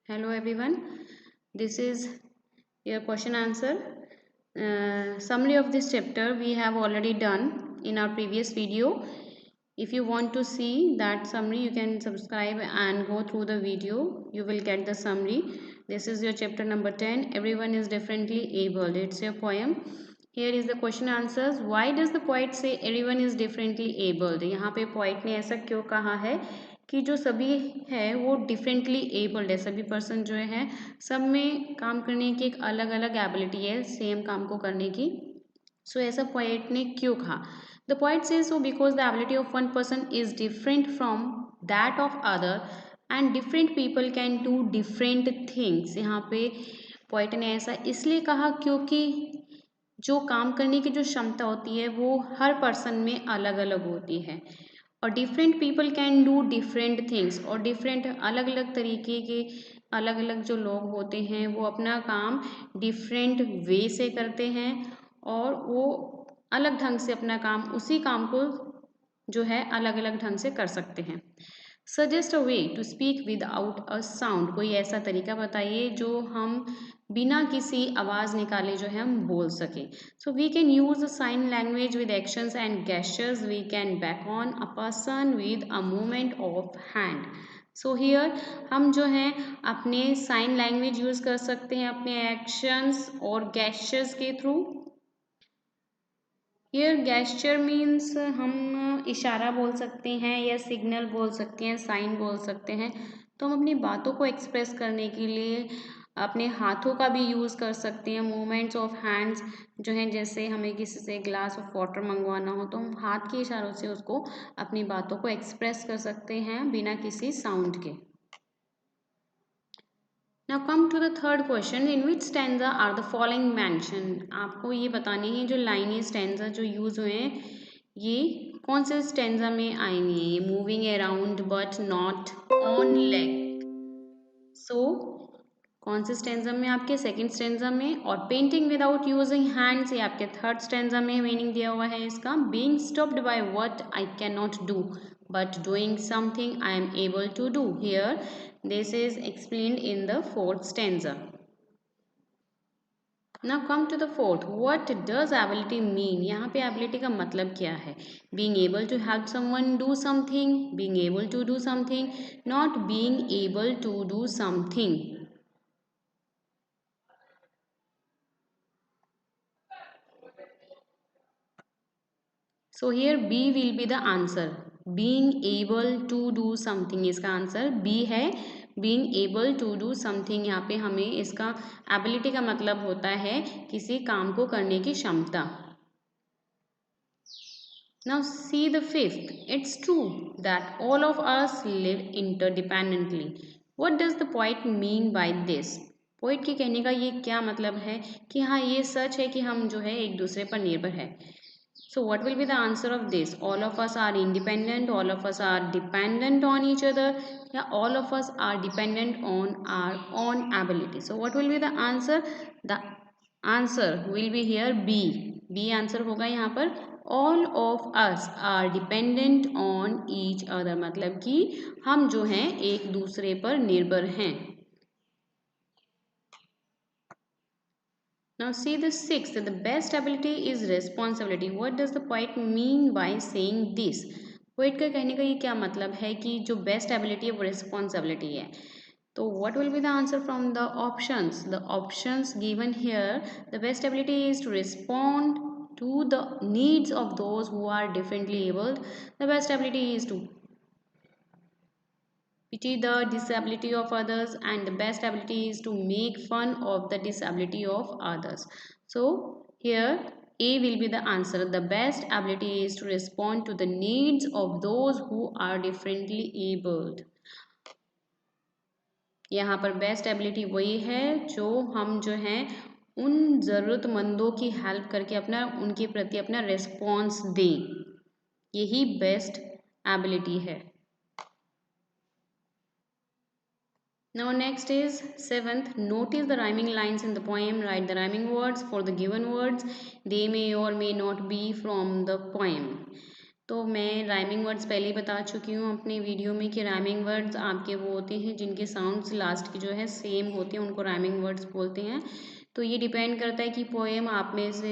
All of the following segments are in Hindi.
Hello everyone, this is your question answer. Summary of this chapter we have already done in our previous video. If you want to see that summary, you can subscribe and go through the video. You will get the summary. This is your chapter number 10. Everyone is differently abled. It's your poem. Here is the question answers. Why does the poet say everyone is differently abled? यहाँ पे poet ने ऐसा क्यों कहा है कि जो सभी है वो डिफरेंटली एबल्ड है, सभी पर्सन जो है सब में काम करने की एक अलग अलग एबिलिटी है सेम काम को करने की. सो ऐसा पोएट ने क्यों कहा? The poet says so because the ability of one person is different from that of other and different people can do different things. यहाँ पे पोएट ने ऐसा इसलिए कहा क्योंकि जो काम करने की जो क्षमता होती है वो हर पर्सन में अलग अलग होती है और different people can do different things, और डिफरेंट अलग अलग तरीके के अलग अलग जो लोग होते हैं वो अपना काम डिफरेंट वे से करते हैं और वो अलग ढंग से अपना काम उसी काम को जो है अलग अलग ढंग से कर सकते हैं. Suggest a way to speak without a sound. कोई ऐसा तरीका बताइए जो हम बिना किसी आवाज़ निकाले जो है हम बोल सकें. So we can use sign language with actions and gestures. We can beckon a person with a movement of hand. So here हम जो हैं अपने साइन लैंग्वेज यूज़ कर सकते हैं अपने एक्शंस और गेस्चर्स के थ्रू. हियर गेस्चर मीन्स हम इशारा बोल सकते हैं या सिग्नल बोल सकते हैं, साइन बोल सकते हैं. तो हम अपनी बातों को एक्सप्रेस करने के लिए अपने हाथों का भी यूज़ कर सकते हैं. मूवमेंट्स ऑफ हैंड्स जो हैं, जैसे हमें किसी से ग्लास ऑफ वाटर मंगवाना हो तो हम हाथ के इशारों से उसको अपनी बातों को एक्सप्रेस कर सकते हैं बिना किसी साउंड के. Now come to the third question. In which stanza are the following mentioned? आपको ये बतानी है जो लाइनें स्टैंजा जो यूज हुए हैं ये कौन से स्टैंजा में आएंगे. ये moving around but not on leg. So कौन से स्टैंजा में? आपके सेकंड स्टैंजा में. और पेंटिंग विदाउट यूजिंग हैंड्स ये आपके थर्ड स्टैंजा में मीनिंग दिया हुआ है इसका. Being stopped by what I can not do but doing something I am able to do. Here this is explained in the fourth stanza. Now come to the fourth. What does ability mean? यहाँ पे ability का मतलब क्या है? Being able to help someone do something, being able to do something, not being able to do something. So here B will be the answer. Being able to do something इसका आंसर B है. Being able to do something यहाँ पे हमें इसका ability का मतलब होता है किसी काम को करने की क्षमता. Now see the fifth. It's true that all of us live interdependently. What does the poet mean by this? Poet के कहने का ये क्या मतलब है कि हाँ ये सच है कि हम जो है एक दूसरे पर निर्भर है. So what will be the answer of this? All of us are independent, all of us are dependent on each other, yeah, all of us are dependent on our own ability. So what will be the answer? The answer will be here B. B answer होगा यहाँ पर. All of us are dependent on each other. मतलब कि हम जो हैं एक दूसरे पर निर्भर हैं. Now see the sixth. The best ability is responsibility. What does the poet mean by saying this? Poet का कहने का ये क्या मतलब है कि जो बेस्ट एबिलिटी है वो रिस्पॉन्सिबिलिटी है. तो what will be the answer from the options? The options given here, the best ability is to respond to the needs of those who are differently abled. The best ability is to pity the disability of others, and the best ability is to make fun of the disability of others. So here A will be the answer. The best ability is to respond to the needs of those who are differently abled. यहाँ पर बेस्ट एबिलिटी वही है जो हम जो हैं उन ज़रूरतमंदों की हेल्प करके अपना उनके प्रति अपना रिस्पॉन्स दें. यही बेस्ट एबिलिटी है. Now next is seventh. Notice the rhyming lines in the poem. Write the rhyming words for the given words. They may or may not be from the poem. तो मैं राइमिंग वर्ड्स पहले ही बता चुकी हूँ अपने वीडियो में कि राइमिंग वर्ड्स आपके वो होते हैं जिनके साउंड्स लास्ट की जो है सेम होते हैं, उनको राइमिंग वर्ड्स बोलते हैं। तो ये डिपेंड करता है कि पोएम आप में से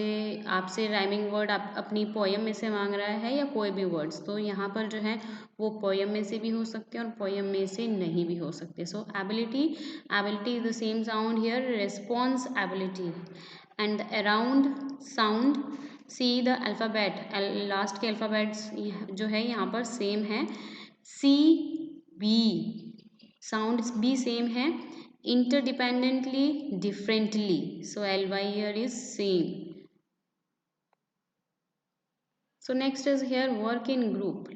आपसे राइमिंग वर्ड आप अपनी पोएम में से मांग रहा है या कोई भी वर्ड्स। तो यहाँ पर जो है वो पोएम में से भी हो सकते हैं और पोएम में से नहीं भी हो सकते। So ability is the same sound here, response ability and around sound. See the alphabet, last के अल्फ़ाबेट्स जो है यहाँ पर सेम है, सी बी साउंड भी सेम है, interdependently differently, so ly here is same. So next is here work in group.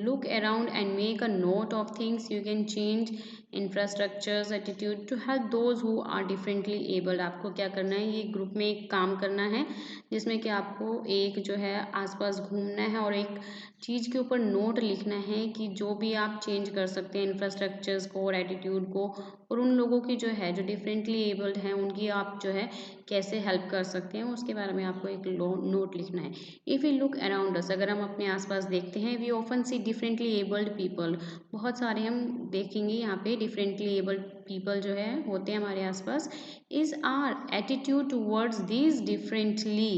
Look around and make a note of things you can change, infrastructures, attitude to help those who are differently abled. आपको क्या करना है, ये ग्रुप में एक काम करना है जिसमें कि आपको एक जो है आसपास घूमना है और एक चीज़ के ऊपर नोट लिखना है कि जो भी आप चेंज कर सकते हैं इंफ्रास्ट्रक्चर्स को और एटीट्यूड को, और उन लोगों की जो है जो डिफरेंटली एबल्ड हैं उनकी आप जो है कैसे हेल्प कर सकते हैं उसके बारे में आपको एक नोट लिखना है। If you look around us, अगर हम अपने आसपास देखते हैं, we often see differently abled people, बहुत सारे हम देखेंगे यहाँ पे डिफरेंटली एबल्ड पीपल जो है होते हैं हमारे आसपास। Is are attitude towards these differently,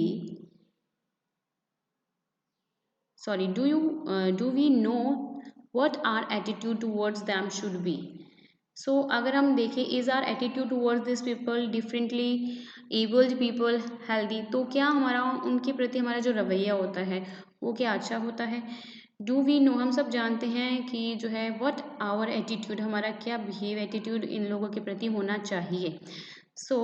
sorry, do we know what our attitude towards them should be? So अगर हम देखें is our attitude towards these people differently abled people healthy, तो क्या हमारा उनके प्रति हमारा जो रवैया होता है वो क्या अच्छा होता है? डू वी नो, हम सब जानते हैं कि जो है व्हाट आवर एटीट्यूड, हमारा क्या बिहेव एटीट्यूड इन लोगों के प्रति होना चाहिए। So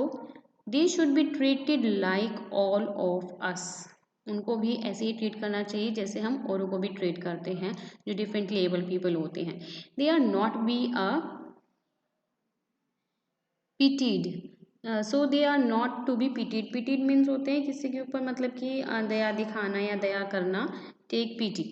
they should be treated like all of us, उनको भी ऐसे ही ट्रीट करना चाहिए जैसे हम औरों को भी ट्रीट करते हैं जो डिफरेंटली एबल पीपल होते हैं। They are not be a pitied, so they are not to be pitied, pitied means होते हैं किसी के ऊपर मतलब कि दया दिखाना या दया करना, take pity.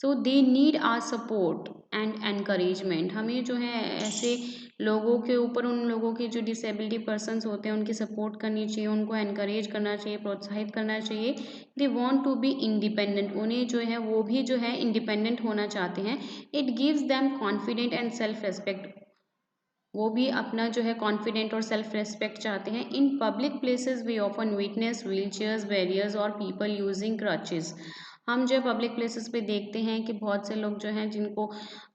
So they need our support and encouragement, हमें जो है ऐसे लोगों के ऊपर, उन लोगों के जो डिसेबिलिटी पर्सनस होते हैं उनकी सपोर्ट करनी चाहिए, उनको एनकरेज करना चाहिए, प्रोत्साहित करना चाहिए। They want to be independent, उन्हें जो है वो भी जो है इंडिपेंडेंट होना चाहते हैं। It gives them confident and self respect, वो भी अपना जो है कॉन्फिडेंट और सेल्फ रेस्पेक्ट चाहते हैं। In public places we often witness wheel chairs, barriers और पीपल यूजिंग क्रचेस, हम जो पब्लिक प्लेसेस पे देखते हैं कि बहुत से लोग जो हैं जिनको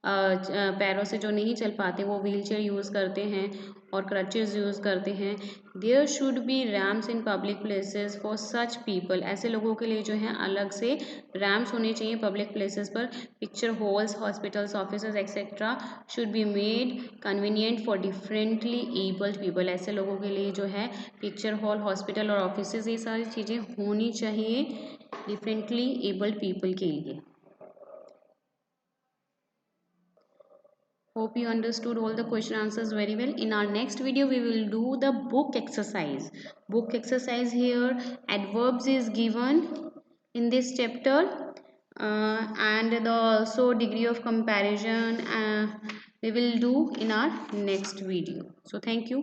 पैरों से जो नहीं चल पाते वो व्हील चेयर यूज़ करते हैं और क्रचेस यूज़ करते हैं। There should be ramps in public places for such people, ऐसे लोगों के लिए जो है अलग से रैम्स होने चाहिए पब्लिक प्लेसेस पर। Picture halls, hospitals, offices etcetera should be made convenient for differently abled people, ऐसे लोगों के लिए जो है पिक्चर हॉल, हॉस्पिटल और ऑफिसेज ये सारी चीज़ें होनी चाहिए डिफरेंटली एबल्ड पीपल के लिए। Hope you understood all the question answers very well. In our next video we will do the book exercise. Book exercise here, adverbs is given in this chapter, and the also degree of comparison we will do in our next video. So thank you.